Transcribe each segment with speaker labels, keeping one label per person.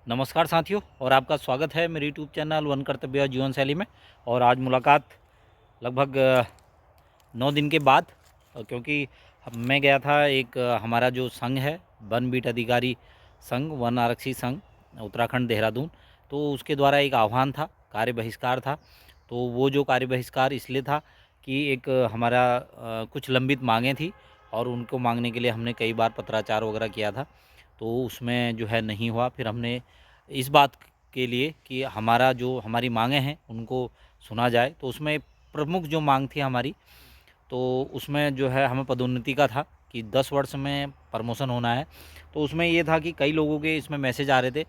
Speaker 1: नमस्कार साथियों, और आपका स्वागत है मेरे यूट्यूब चैनल वन कर्तव्य जीवन शैली में। और आज मुलाकात लगभग 9 दिन के बाद, क्योंकि मैं गया था एक हमारा जो संघ है, वन बीट अधिकारी संघ, वन आरक्षी संघ उत्तराखंड देहरादून, तो उसके द्वारा एक आह्वान था, कार्य बहिष्कार था। तो वो जो कार्य बहिष्कार इसलिए था कि एक हमारा कुछ लंबित मांगें थी, और उनको मांगने के लिए हमने कई बार पत्राचार वगैरह किया था। तो उसमें जो है नहीं हुआ। फिर हमने इस बात के लिए कि हमारा जो हमारी मांगें हैं उनको सुना जाए, तो उसमें प्रमुख जो मांग थी हमारी, तो उसमें जो है हमें पदोन्नति का था कि 10 वर्ष में प्रमोशन होना है। तो उसमें ये था कि कई लोगों के इसमें मैसेज आ रहे थे,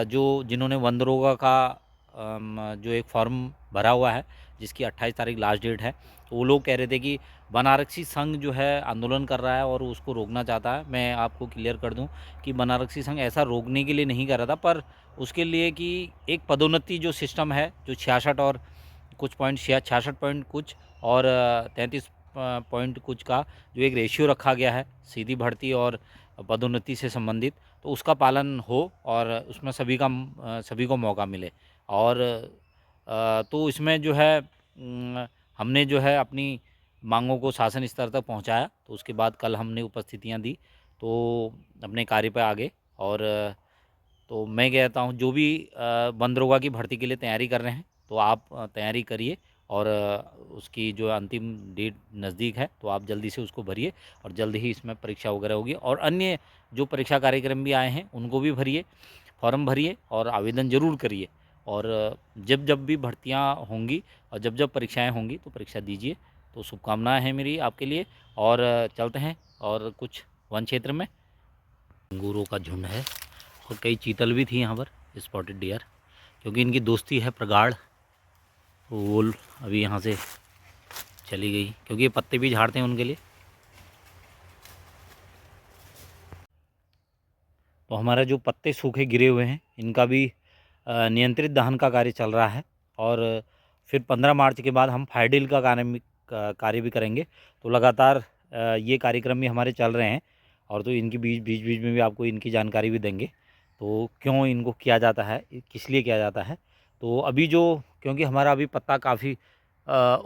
Speaker 1: जो जिन्होंने वन दरोगा का जो एक फॉर्म भरा हुआ है, जिसकी 28 तारीख लास्ट डेट है। तो वो लोग कह रहे थे कि वन आरक्षी संघ जो है आंदोलन कर रहा है और उसको रोकना चाहता है। मैं आपको क्लियर कर दूं कि वन आरक्षी संघ ऐसा रोकने के लिए नहीं कर रहा था, पर उसके लिए कि एक पदोन्नति जो सिस्टम है, जो 66 और कुछ पॉइंट 66 पॉइंट कुछ और 33 पॉइंट कुछ का जो एक रेशियो रखा गया है सीधी भर्ती और पदोन्नति से संबंधित, तो उसका पालन हो और उसमें सभी को मौका मिले। और तो इसमें जो है हमने जो है अपनी मांगों को शासन स्तर तक पहुंचाया। तो उसके बाद कल हमने उपस्थितियां दी, तो अपने कार्य पर आगे। और तो मैं कहता हूँ जो भी वन दरोगा की भर्ती के लिए तैयारी कर रहे हैं, तो आप तैयारी करिए। और उसकी जो अंतिम डेट नज़दीक है, तो आप जल्दी से उसको भरिए, और जल्दी ही इसमें परीक्षा वगैरह होगी। और अन्य जो परीक्षा कार्यक्रम भी आए हैं उनको भी भरिए, फॉर्म भरिए और आवेदन ज़रूर करिए। और जब जब भी भर्तियाँ होंगी और जब जब परीक्षाएँ होंगी, तो परीक्षा दीजिए। तो शुभकामनाएँ हैं मेरी आपके लिए। और चलते हैं और कुछ वन क्षेत्र में अंगूरों का झुंड है, और कई चीतल भी थी यहाँ पर, स्पॉटेड डियर, क्योंकि इनकी दोस्ती है प्रगाढ़। तो वो अभी यहाँ से चली गई, क्योंकि ये पत्ते भी झाड़ते हैं उनके लिए। तो हमारा जो पत्ते सूखे गिरे हुए हैं, इनका भी नियंत्रित दहन का कार्य चल रहा है। और फिर 15 मार्च के बाद हम फाइडिल का कार्य भी करेंगे। तो लगातार ये कार्यक्रम भी हमारे चल रहे हैं, और तो इनकी बीच बीच बीच में भी आपको इनकी जानकारी भी देंगे। तो क्यों इनको किया जाता है, किस लिए किया जाता है। तो अभी जो, क्योंकि हमारा अभी पत्ता काफ़ी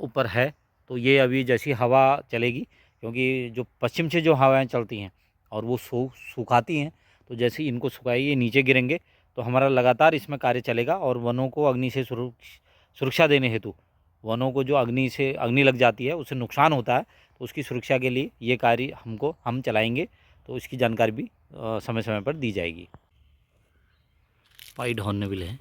Speaker 1: ऊपर है, तो ये अभी जैसी हवा चलेगी, क्योंकि जो पश्चिम से जो हवाएं चलती हैं और वो सुखाती हैं, तो जैसे ही इनको सुखाई ये नीचे गिरेंगे, तो हमारा लगातार इसमें कार्य चलेगा। और वनों को अग्नि से सुरक्षा देने हेतु, वनों को जो अग्नि लग जाती है, उससे नुकसान होता है, तो उसकी सुरक्षा के लिए ये कार्य हम चलाएंगे। तो इसकी जानकारी भी समय समय पर दी जाएगी। पाइड हॉर्नबिल है।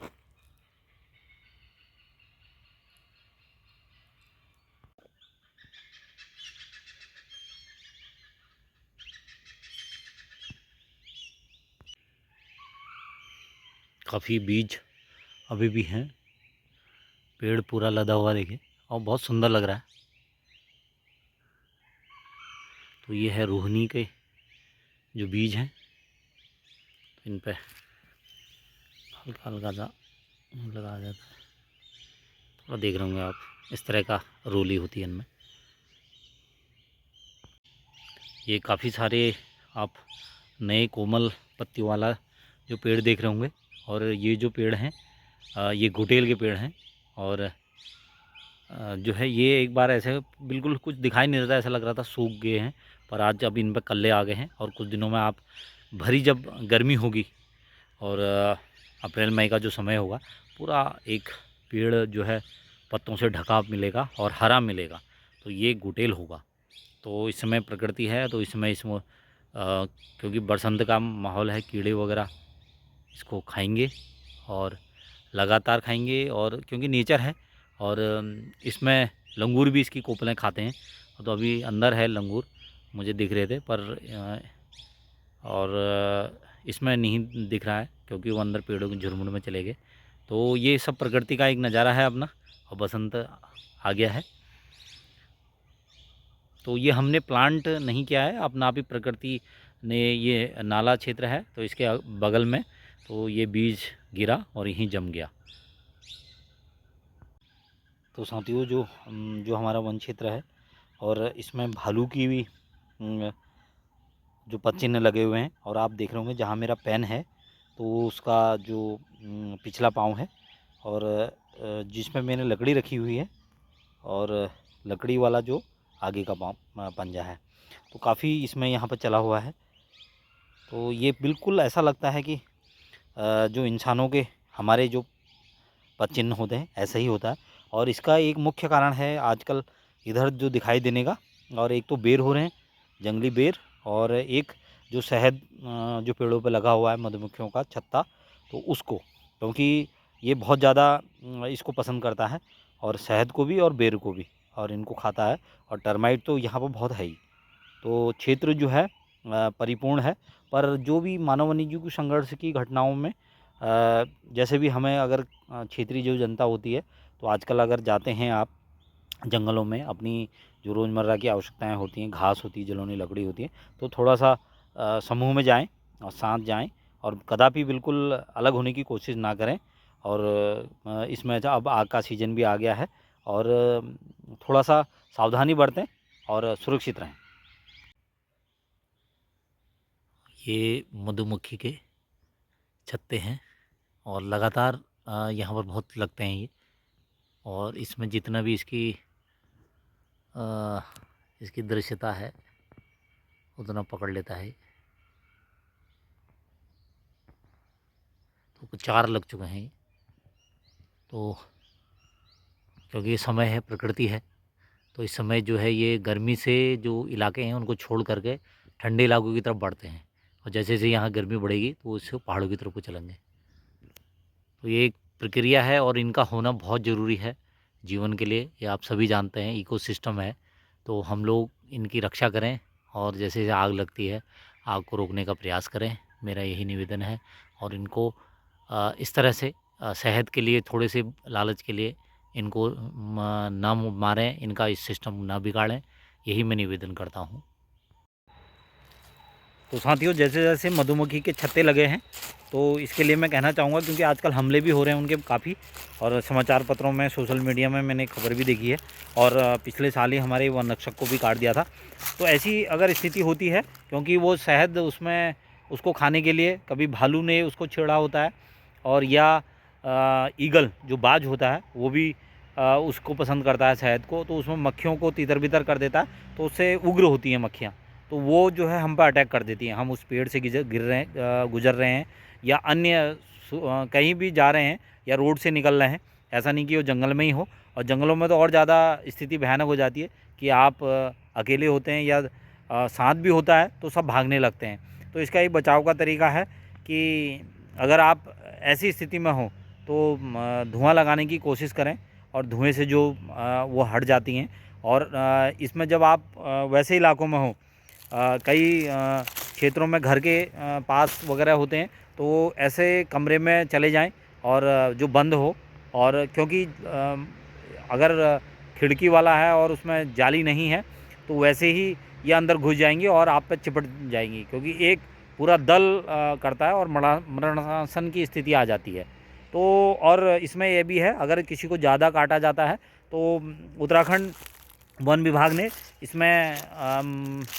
Speaker 1: काफ़ी बीज अभी भी हैं, पेड़ पूरा लदा हुआ देखिए, और बहुत सुंदर लग रहा है। तो ये है रोहिणी के जो बीज हैं, इन पे हल्का हल्का सा लगाया जाता है। थोड़ा देख रहे होंगे आप, इस तरह का रोली होती है इनमें। ये काफ़ी सारे आप नए कोमल पत्तियों वाला जो पेड़ देख रहे होंगे। और ये जो पेड़ हैं, ये घुटेल के पेड़ हैं। और जो है ये एक बार ऐसे बिल्कुल कुछ दिखाई नहीं देता, ऐसा लग रहा था सूख गए हैं, पर आज अब इन पर कल्ले आ गए हैं। और कुछ दिनों में आप भरी जब गर्मी होगी और अप्रैल मई का जो समय होगा, पूरा एक पेड़ जो है पत्तों से ढका मिलेगा और हरा मिलेगा, तो ये गुटेल होगा। तो इस समय प्रकृति है, तो इस समय इसमें क्योंकि बरसात का माहौल है, कीड़े वगैरह इसको खाएंगे और लगातार खाएंगे, और क्योंकि नेचर है। और इसमें लंगूर भी इसकी कोपलें खाते हैं। तो अभी अंदर है लंगूर, मुझे दिख रहे थे, पर और इसमें नहीं दिख रहा है, क्योंकि वो अंदर पेड़ों के झुरमुट में चले गए। तो ये सब प्रकृति का एक नज़ारा है अपना, और बसंत आ गया है। तो ये हमने प्लांट नहीं किया है, अपना आप ही प्रकृति ने, ये नाला क्षेत्र है तो इसके बगल में, तो ये बीज गिरा और यहीं जम गया। तो साथियों जो हमारा वन क्षेत्र है, और इसमें भालू की भी जो पदचिह्न लगे हुए हैं, और आप देख रहे होंगे जहाँ मेरा पेन है, तो उसका जो पिछला पाँव है और जिसमें मैंने लकड़ी रखी हुई है और लकड़ी वाला जो आगे का पाँव पंजा है, तो काफ़ी इसमें यहाँ पर चला हुआ है। तो ये बिल्कुल ऐसा लगता है कि जो इंसानों के हमारे जो पद चिन्ह होते हैं ऐसा ही होता है। और इसका एक मुख्य कारण है आजकल इधर जो दिखाई देने का, और एक तो बेर हो रहे हैं, जंगली बेर, और एक जो शहद जो पेड़ों पे लगा हुआ है मधुमक्खियों का छत्ता, तो उसको, क्योंकि ये बहुत ज़्यादा इसको पसंद करता है, और शहद को भी और बेर को भी, और इनको खाता है। और टर्माइट तो यहाँ पर बहुत है ही। तो क्षेत्र जो है परिपूर्ण है। पर जो भी मानव वन्यजीव की संघर्ष की घटनाओं में जैसे भी हमें अगर क्षेत्रीय जो जनता होती है, तो आजकल अगर जाते हैं आप जंगलों में, अपनी जो रोज़मर्रा की आवश्यकताएं होती हैं, घास होती है, जलोनी लकड़ी होती है, तो थोड़ा सा समूह में जाएं और साथ जाएं, और कदापि बिल्कुल अलग होने की कोशिश ना करें। और इसमें अब आग का सीज़न भी आ गया है, और थोड़ा सा सावधानी बरतें और सुरक्षित रहें। ये मधुमक्खी के छत्ते हैं, और लगातार यहाँ पर बहुत लगते हैं ये। और इसमें जितना भी इसकी दृश्यता है उतना पकड़ लेता है। तो कुछ 4 लग चुके हैं ये। तो क्योंकि ये समय है, प्रकृति है, तो इस समय जो है ये गर्मी से जो इलाके हैं उनको छोड़ करके ठंडे इलाकों की तरफ बढ़ते हैं। और जैसे जैसे यहाँ गर्मी बढ़ेगी तो उससे पहाड़ों की तरफ को चलेंगे। तो ये एक प्रक्रिया है, और इनका होना बहुत ज़रूरी है जीवन के लिए। ये आप सभी जानते हैं, इकोसिस्टम है। तो हम लोग इनकी रक्षा करें, और जैसे जैसे आग लगती है, आग को रोकने का प्रयास करें, मेरा यही निवेदन है। और इनको इस तरह से सेहत के लिए, थोड़े से लालच के लिए इनको ना मारें, इनका इस सिस्टम ना बिगाड़ें, यही मैं निवेदन करता हूँ। तो साथियों, जैसे जैसे मधुमक्खी के छत्ते लगे हैं, तो इसके लिए मैं कहना चाहूँगा, क्योंकि आजकल हमले भी हो रहे हैं उनके काफ़ी, और समाचार पत्रों में, सोशल मीडिया में मैंने खबर भी देखी है। और पिछले साल ही हमारे वन रक्षक को भी काट दिया था। तो ऐसी अगर स्थिति होती है, क्योंकि वो शहद उसमें उसको खाने के लिए कभी भालू ने उसको छेड़ा होता है, और या ईगल जो बाज होता है वो भी उसको पसंद करता है शहद को, तो उसमें मक्खियों को तितर बितर कर देता है। तो उससे उग्र होती हैं मक्खियाँ, तो वो जो है हम पर अटैक कर देती हैं। हम उस पेड़ से गिर रहे हैं, गुजर रहे हैं, या अन्य कहीं भी जा रहे हैं, या रोड से निकल रहे हैं, ऐसा नहीं कि वो जंगल में ही हो। और जंगलों में तो और ज़्यादा स्थिति भयानक हो जाती है कि आप अकेले होते हैं, या साथ भी होता है तो सब भागने लगते हैं। तो इसका एक बचाव का तरीका है कि अगर आप ऐसी स्थिति में हो तो धुआं लगाने की कोशिश करें, और धुएं से जो वो हट जाती हैं। और इसमें जब आप वैसे इलाकों में हो, कई क्षेत्रों में घर के पास वगैरह होते हैं, तो ऐसे कमरे में चले जाएं, और जो बंद हो। और क्योंकि अगर खिड़की वाला है और उसमें जाली नहीं है, तो वैसे ही ये अंदर घुस जाएंगी और आप पे चिपट जाएंगी, क्योंकि एक पूरा दल करता है और मरणासन की स्थिति आ जाती है। तो और इसमें यह भी है, अगर किसी को ज़्यादा काटा जाता है तो उत्तराखंड वन विभाग ने इसमें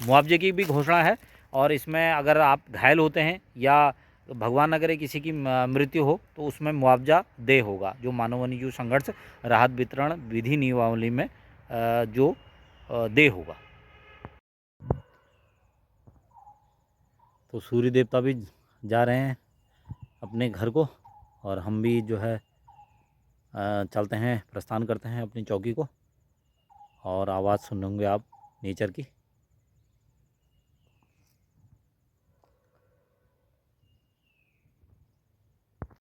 Speaker 1: मुआवजे की भी घोषणा है। और इसमें अगर आप घायल होते हैं, या भगवान न करे किसी की मृत्यु हो, तो उसमें मुआवजा दे होगा, जो मानव वन्यजीव संघर्ष राहत वितरण विधि नियमावली में जो दे होगा। तो सूर्य देवता भी जा रहे हैं अपने घर को, और हम भी जो है चलते हैं, प्रस्थान करते हैं अपनी चौकी को। और आवाज़ सुन होंगे आप नेचर की।